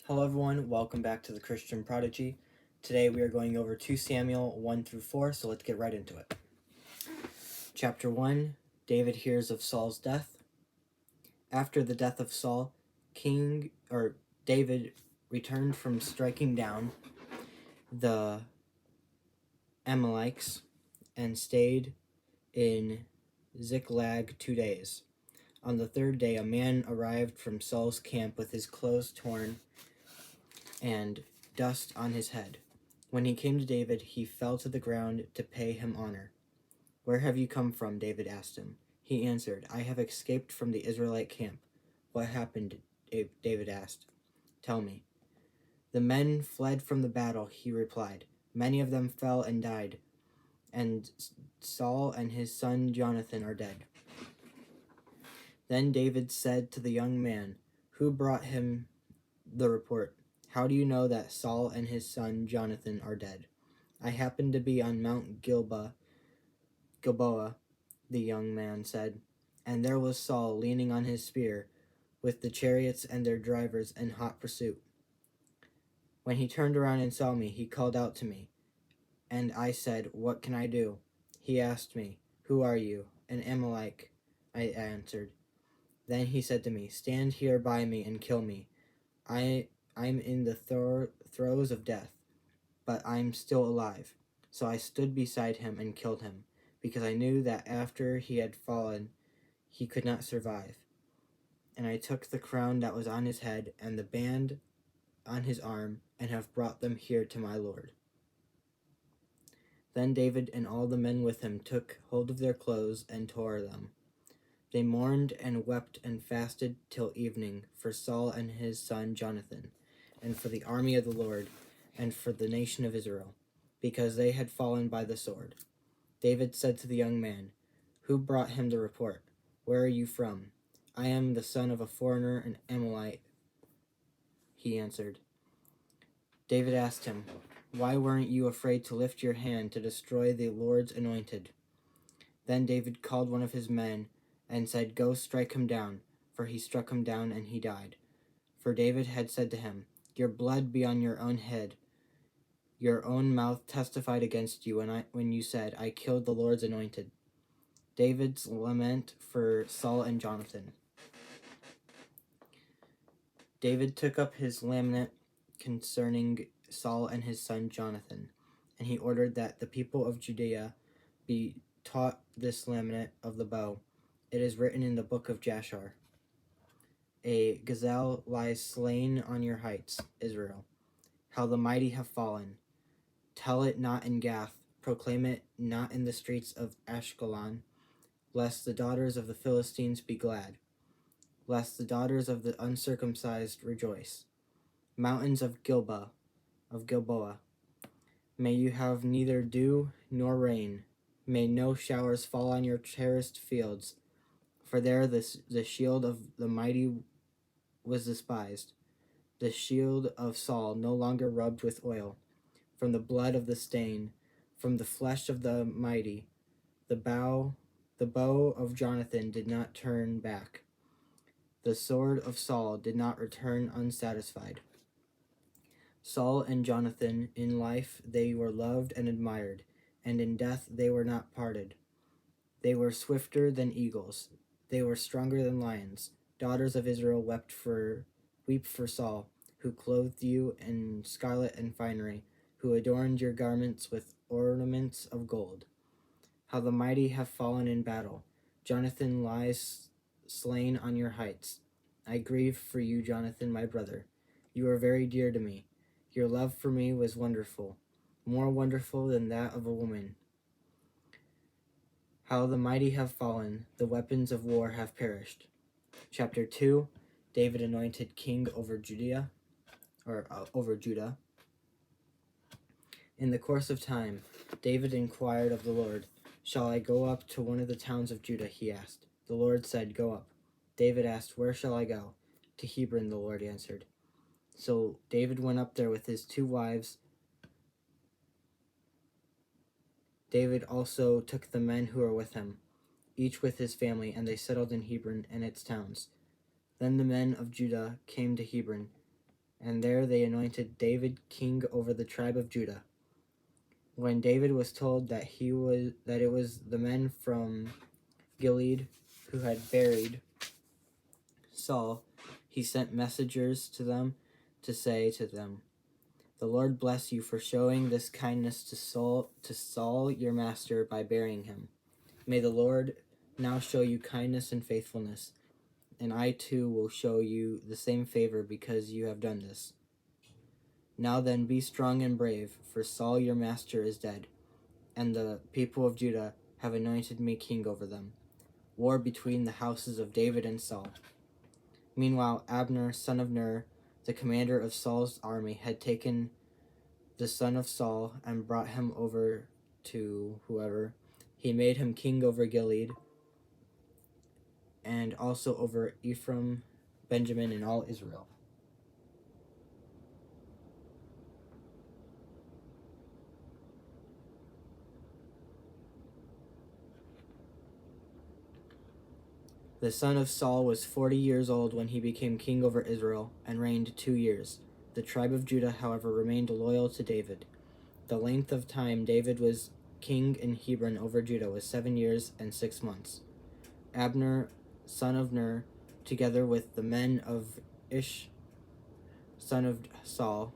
Hello everyone, welcome back to the Christian Prodigy. Today we are going over 2 Samuel 1 through 4, so let's get right into it. Chapter 1, David hears of Saul's death. After the death of Saul, David returned from striking down the Amalekites and stayed in Ziklag 2 days. On the third day, a man arrived from Saul's camp with his clothes torn and dust on his head. When he came to David, he fell to the ground to pay him honor. "Where have you come from?" David asked him. He answered, "I have escaped from the Israelite camp." "What happened?" David asked. "Tell me." "The men fled from the battle," he replied. "Many of them fell and died, and Saul and his son Jonathan are dead." Then David said to the young man who brought him the report, "How do you know that Saul and his son Jonathan are dead?" "I happened to be on Mount Gilboa," the young man said, "and there was Saul leaning on his spear, with the chariots and their drivers in hot pursuit. When he turned around and saw me, he called out to me, and I said, 'What can I do?' He asked me, 'Who are you?' 'An Amalek,' I answered. Then he said to me, 'Stand here by me and kill me. I'm in the throes of death, but I'm still alive.' So I stood beside him and killed him, because I knew that after he had fallen, he could not survive. And I took the crown that was on his head and the band on his arm, and have brought them here to my lord." Then David and all the men with him took hold of their clothes and tore them. They mourned and wept and fasted till evening for Saul and his son Jonathan, and for the army of the Lord, and for the nation of Israel, because they had fallen by the sword. David said to the young man who brought him the report, "Where are you from?" "I am the son of a foreigner, an Amalekite," he answered. David asked him, "Why weren't you afraid to lift your hand to destroy the Lord's anointed?" Then David called one of his men and said, "Go strike him down." For he struck him down and he died. For David had said to him, "Your blood be on your own head. Your own mouth testified against you when you said, 'I killed the Lord's anointed.'" David's lament for Saul and Jonathan. David took up his lament concerning Saul and his son Jonathan, and he ordered that the people of Judea be taught this lament of the bow. It is written in the book of Jasher. "A gazelle lies slain on your heights, Israel. How the mighty have fallen. Tell it not in Gath, proclaim it not in the streets of Ashkelon, lest the daughters of the Philistines be glad, lest the daughters of the uncircumcised rejoice. Mountains of Gilboa, may you have neither dew nor rain. May no showers fall on your terraced fields, for there the shield of the mighty was despised, the shield of Saul no longer rubbed with oil. From the blood of the stain, from the flesh of the mighty, the bow of Jonathan did not turn back. The sword of Saul did not return unsatisfied. Saul and Jonathan, in life they were loved and admired, and in death they were not parted. They were swifter than eagles. They were stronger than lions. Daughters of Israel weep for Saul, who clothed you in scarlet and finery, who adorned your garments with ornaments of gold. How the mighty have fallen in battle. Jonathan lies slain on your heights. I grieve for you, Jonathan, my brother. You are very dear to me. Your love for me was wonderful, more wonderful than that of a woman. How the mighty have fallen, the weapons of war have perished." Chapter 2, David anointed king over Judah. In the course of time, David inquired of the Lord, "Shall I go up to one of the towns of Judah?" he asked. The Lord said, "Go up." David asked, "Where shall I go?" "To Hebron," the Lord answered. So David went up there with his 2 wives. David also took the men who were with him, each with his family, and they settled in Hebron and its towns. Then the men of Judah came to Hebron, and there they anointed David king over the tribe of Judah. When David was told that it was the men from Gilead who had buried Saul, he sent messengers to them to say to them, "The Lord bless you for showing this kindness to Saul your master by burying him. May the Lord now show you kindness and faithfulness, and I too will show you the same favor because you have done this. Now then, be strong and brave, for Saul your master is dead, and the people of Judah have anointed me king over them." War between the houses of David and Saul. Meanwhile, Abner, son of Ner, the commander of Saul's army, had taken the son of Saul and brought him over to whoever. He made him king over Gilead and also over Ephraim, Benjamin, and all Israel. The son of Saul was 40 years old when he became king over Israel and reigned 2 years. The tribe of Judah, however, remained loyal to David. The length of time David was king in Hebron over Judah was 7 years and 6 months. Abner, son of Ner, together with the men of Ish, son of Saul,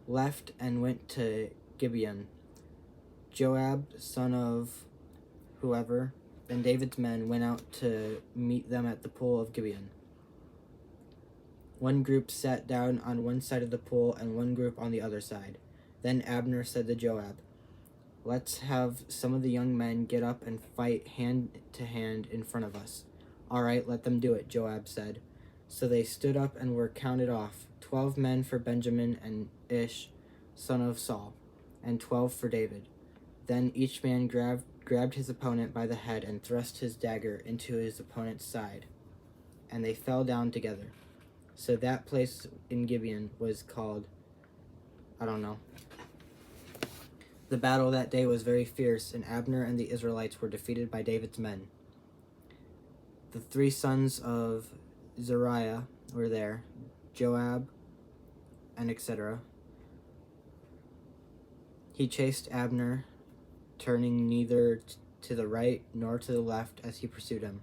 left and went to Gibeon. Joab, son of whoever, and David's men went out to meet them at the pool of Gibeon. One group sat down on one side of the pool and one group on the other side. Then Abner said to Joab, "Let's have some of the young men get up and fight hand to hand in front of us." "All right, let them do it," Joab said. So they stood up and were counted off, 12 men for Benjamin and Ish, son of Saul, and 12 for David. Then each man grabbed his opponent by the head and thrust his dagger into his opponent's side, and they fell down together. So that place in Gibeon was called, The battle that day was very fierce, and Abner and the Israelites were defeated by David's men. The 3 sons of Zeruiah were there, Joab, and etc. He chased Abner, turning neither to the right nor to the left as he pursued him.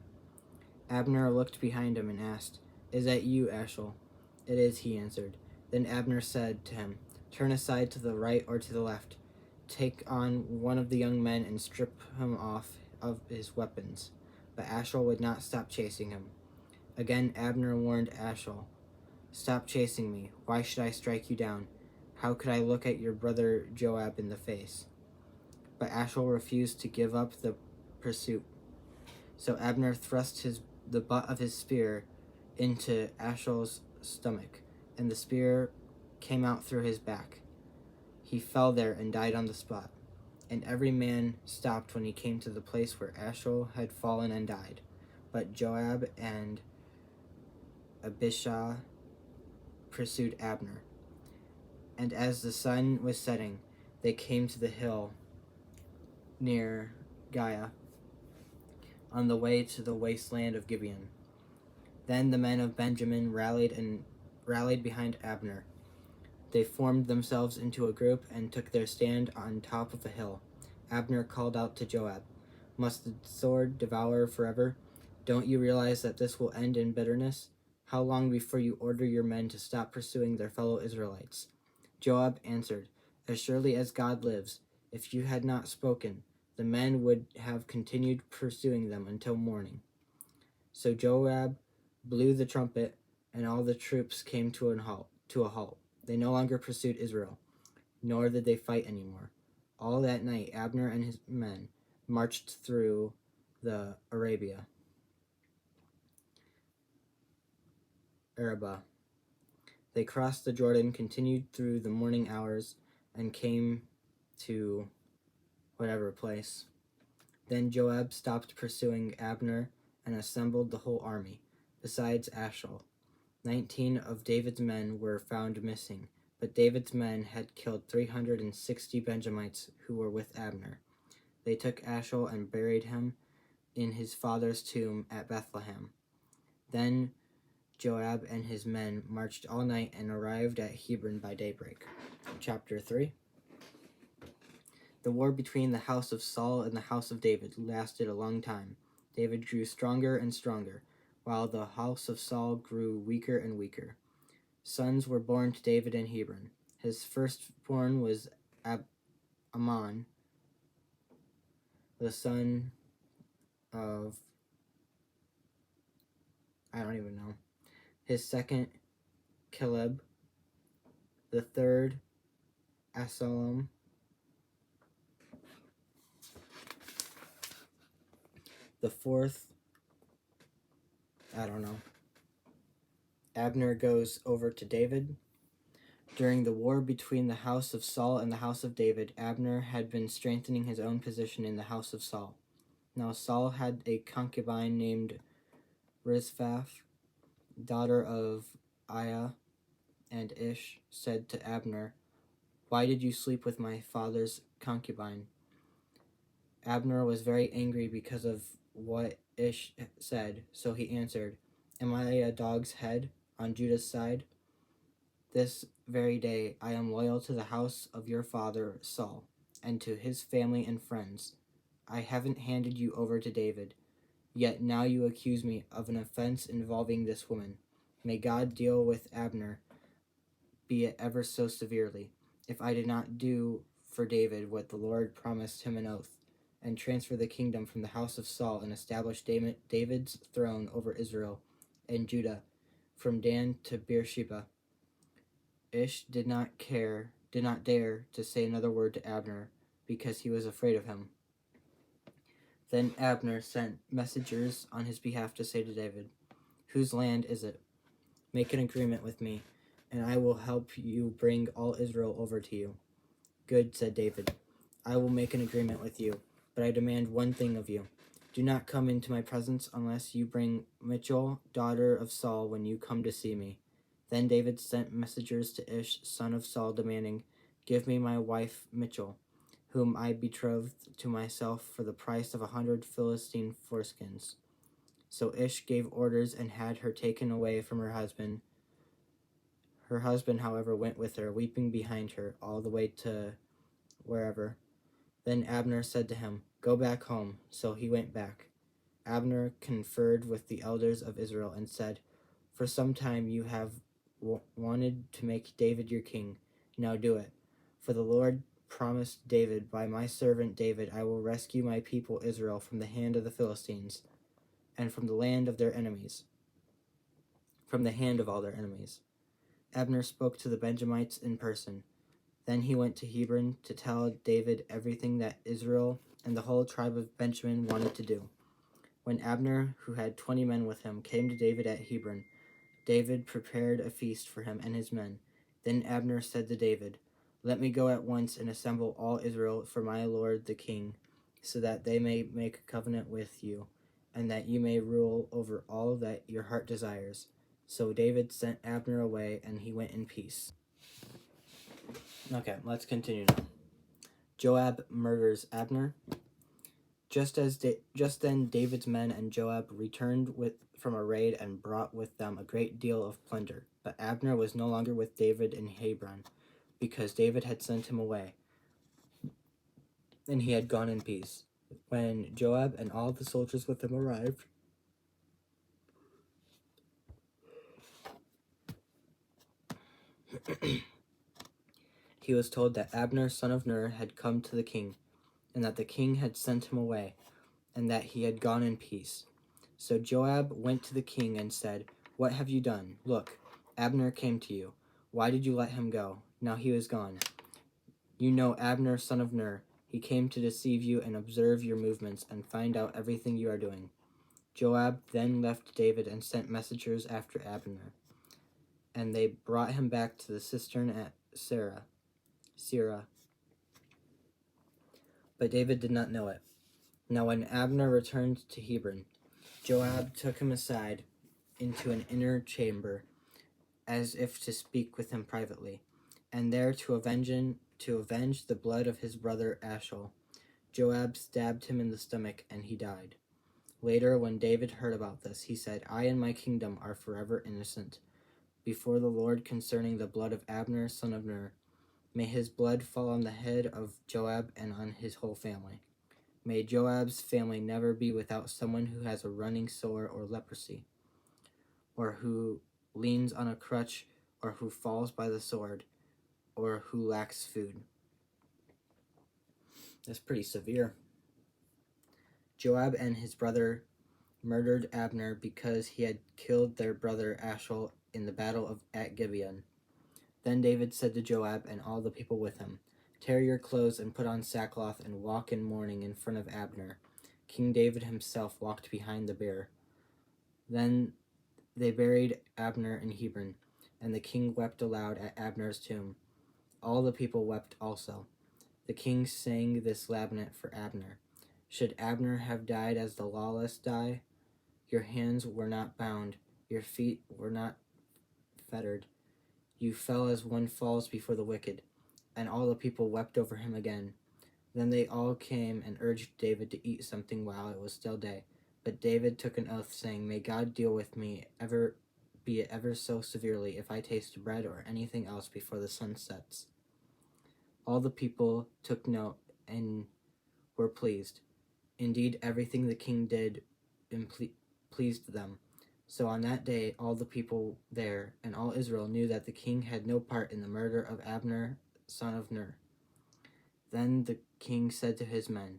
Abner looked behind him and asked, "Is that you, Ashel?" "It is," he answered. Then Abner said to him, "Turn aside to the right or to the left. Take on one of the young men and strip him off of his weapons." But Ashel would not stop chasing him. Again Abner warned Ashel, "Stop chasing me. Why should I strike you down? How could I look at your brother Joab in the face?" But Ashel refused to give up the pursuit. So Abner thrust the butt of his spear into Ashel's stomach, and the spear came out through his back. He fell there and died on the spot. And every man stopped when he came to the place where Ashel had fallen and died. But Joab and Abishai pursued Abner. And as the sun was setting, they came to the hill near Giah, on the way to the wasteland of Gibeon. Then the men of Benjamin rallied behind Abner. They formed themselves into a group and took their stand on top of a hill. Abner called out to Joab, "Must the sword devour forever? Don't you realize that this will end in bitterness? How long before you order your men to stop pursuing their fellow Israelites?" Joab answered, "As surely as God lives, if you had not spoken, the men would have continued pursuing them until morning." So Joab blew the trumpet, and all the troops came to a halt. They no longer pursued Israel, nor did they fight anymore. All that night Abner and his men marched through the Arabah. They crossed the Jordan, continued through the morning hours, and came to whatever place. Then Joab stopped pursuing Abner and assembled the whole army, besides Ashel. 19 of David's men were found missing, but David's men had killed 360 Benjamites who were with Abner. They took Ashel and buried him in his father's tomb at Bethlehem. Then Joab and his men marched all night and arrived at Hebron by daybreak. Chapter 3. The war between the house of Saul and the house of David lasted a long time. David grew stronger and stronger, while the house of Saul grew weaker and weaker. Sons were born to David in Hebron. His firstborn was Amnon, the son of I don't even know. His second, Caleb. The third, Absalom. The fourth, I don't know. Abner goes over to David. During the war between the house of Saul and the house of David, Abner had been strengthening his own position in the house of Saul. Now Saul had a concubine named Rizpah, daughter of Aiah, and Ish said to Abner, "Why did you sleep with my father's concubine?" Abner was very angry because of what Ish said, so he answered, "Am I a dog's head on Judah's side? This very day I am loyal to the house of your father Saul, and to his family and friends. I haven't handed you over to David, yet now you accuse me of an offense involving this woman. May God deal with Abner, be it ever so severely, if I did not do for David what the Lord promised him an oath, and transfer the kingdom from the house of Saul and establish David's throne over Israel and Judah, from Dan to Beersheba." Ish did not dare to say another word to Abner, because he was afraid of him. Then Abner sent messengers on his behalf to say to David, "Whose land is it? Make an agreement with me, and I will help you bring all Israel over to you." "Good," said David. "I will make an agreement with you, but I demand one thing of you. Do not come into my presence unless you bring Michal, daughter of Saul, when you come to see me." Then David sent messengers to Ish, son of Saul, demanding, "Give me my wife Michal, whom I betrothed to myself for the price of 100 Philistine foreskins." So Ish gave orders and had her taken away from her husband. Her husband, however, went with her, weeping behind her, all the way to wherever. Then Abner said to him, "Go back home." So he went back. Abner conferred with the elders of Israel and said, "For some time you have wanted to make David your king. Now do it. For the Lord promised David, by my servant David, I will rescue my people Israel from the hand of the Philistines, and from the land of their enemies, from the hand of all their enemies." Abner spoke to the Benjamites in person. Then he went to Hebron to tell David everything that Israel and the whole tribe of Benjamin wanted to do. When Abner, who had 20 men with him, came to David at Hebron, David prepared a feast for him and his men. Then Abner said to David, "Let me go at once and assemble all Israel for my lord the king, so that they may make a covenant with you, and that you may rule over all that your heart desires." So David sent Abner away, and he went in peace. Okay, let's continue now. Joab murders Abner. Just then David's men and Joab returned from a raid and brought with them a great deal of plunder. But Abner was no longer with David in Hebron, because David had sent him away, and he had gone in peace. When Joab and all the soldiers with him arrived, he was told that Abner, son of Ner, had come to the king, and that the king had sent him away, and that he had gone in peace. So Joab went to the king and said, "What have you done? Look, Abner came to you. Why did you let him go? Now he is gone. You know Abner, son of Ner. He came to deceive you and observe your movements and find out everything you are doing." Joab then left David and sent messengers after Abner, and they brought him back to the cistern at Sirah. But David did not know it. Now when Abner returned to Hebron, Joab took him aside into an inner chamber, as if to speak with him privately, and there to avenge the blood of his brother Ashel, Joab stabbed him in the stomach, and he died. Later, when David heard about this, he said, I and my kingdom are forever innocent before the Lord concerning the blood of Abner, son of Ner. May his blood fall on the head of Joab and on his whole family. May Joab's family never be without someone who has a running sore or leprosy, or who leans on a crutch, or who falls by the sword, or who lacks food. That's pretty severe. Joab and his brother murdered Abner because he had killed their brother Ashel in the battle at Gibeon. Then David said to Joab and all the people with him, Tear your clothes and put on sackcloth and walk in mourning in front of Abner. King David himself walked behind the bier. Then they buried Abner in Hebron, and the king wept aloud at Abner's tomb. All the people wept also. The king sang this lament for Abner. Should Abner have died as the lawless die? Your hands were not bound, your feet were not fettered. You fell as one falls before the wicked. And all the people wept over him again. Then they all came and urged David to eat something while it was still day. But David took an oath, saying, May God deal with me be it ever so severely if I taste bread or anything else before the sun sets. All the people took note and were pleased. Indeed, everything the king did pleased them. So on that day, all the people there and all Israel knew that the king had no part in the murder of Abner, son of Ner. Then the king said to his men,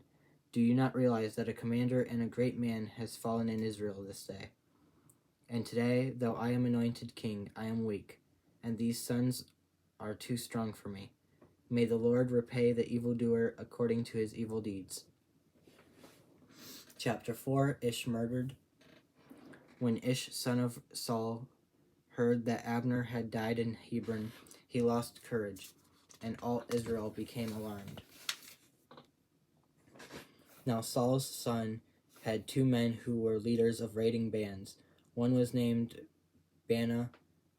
Do you not realize that a commander and a great man has fallen in Israel this day? And today, though I am anointed king, I am weak, and these sons are too strong for me. May the Lord repay the evildoer according to his evil deeds. Chapter 4, Ish murdered. When Ish, son of Saul, heard that Abner had died in Hebron, he lost courage, and all Israel became alarmed. Now Saul's son had 2 men who were leaders of raiding bands. One was named Baanah,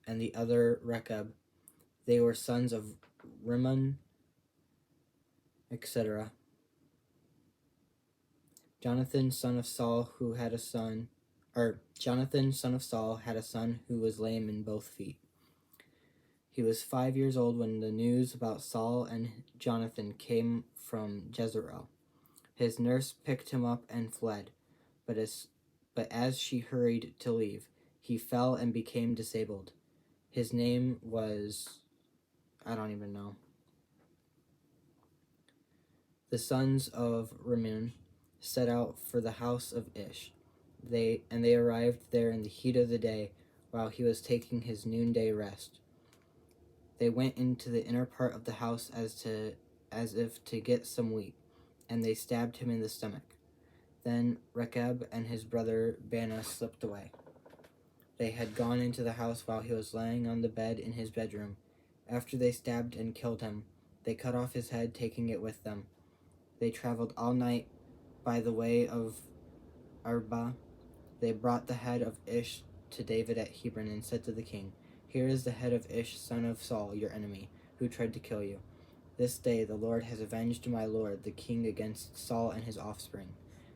and the other Rechab. They were sons of Rimmon, etc. Jonathan, son of Saul, had a son who was lame in both feet. He was 5 years old when the news about Saul and Jonathan came from Jezreel. His nurse picked him up and fled, but as she hurried to leave, he fell and became disabled. His name was... I don't even know. The sons of Rimmon set out for the house of Ish. They arrived there in the heat of the day, while he was taking his noonday rest. They went into the inner part of the house as if to get some wheat, and they stabbed him in the stomach. Then Rechab and his brother Baanah slipped away. They had gone into the house while he was lying on the bed in his bedroom. After they stabbed and killed him, they cut off his head, taking it with them. They traveled all night by the way of Arba. They brought the head of Ish to David at Hebron and said to the king, Here is the head of Ish, son of Saul, your enemy, who tried to kill you. This day the Lord has avenged my lord, the king, against Saul and his offspring.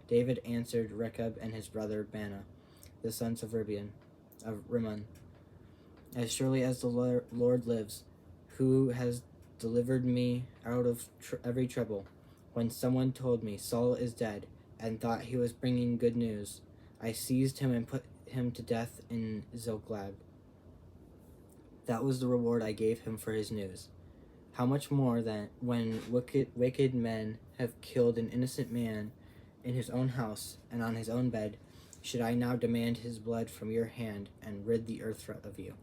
David answered Rechab and his brother Baanah, the sons of Rimmon, As surely as the Lord lives, who has delivered me out of every trouble, when someone told me, Saul is dead, and thought he was bringing good news, I seized him and put him to death in Ziklag. That was the reward I gave him for his news. How much more then, when wicked men have killed an innocent man in his own house and on his own bed, should I now demand his blood from your hand and rid the earth of you?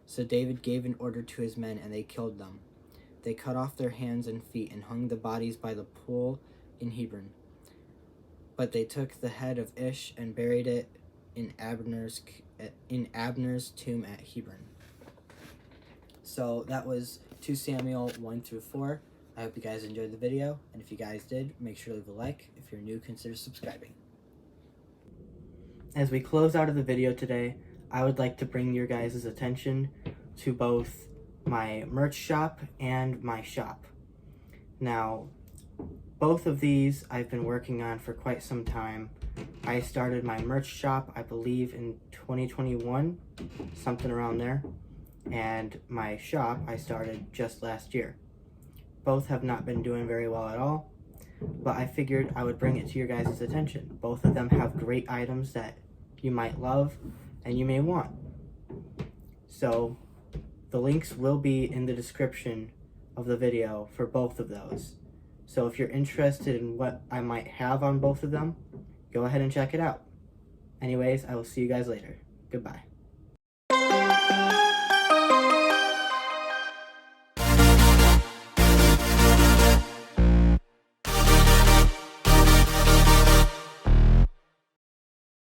So David gave an order to his men, and they killed them. They cut off their hands and feet and hung the bodies by the pool in Hebron. But they took the head of Ish and buried it in Abner's tomb at Hebron. So that was 2 Samuel 1-4. I hope you guys enjoyed the video, and if you guys did, make sure to leave a like. If you're new, consider subscribing. As we close out of the video today, I would like to bring your guys' attention to both my merch shop and my shop. Now, Both of these I've been working on for quite some time. I started my merch shop, I believe, in 2021, something around there. And my shop I started just last year. Both have not been doing very well at all, but I figured I would bring it to your guys' attention. Both of them have great items that you might love and you may want. So the links will be in the description of the video for both of those. So if you're interested in what I might have on both of them, go ahead and check it out. Anyways, I will see you guys later. Goodbye.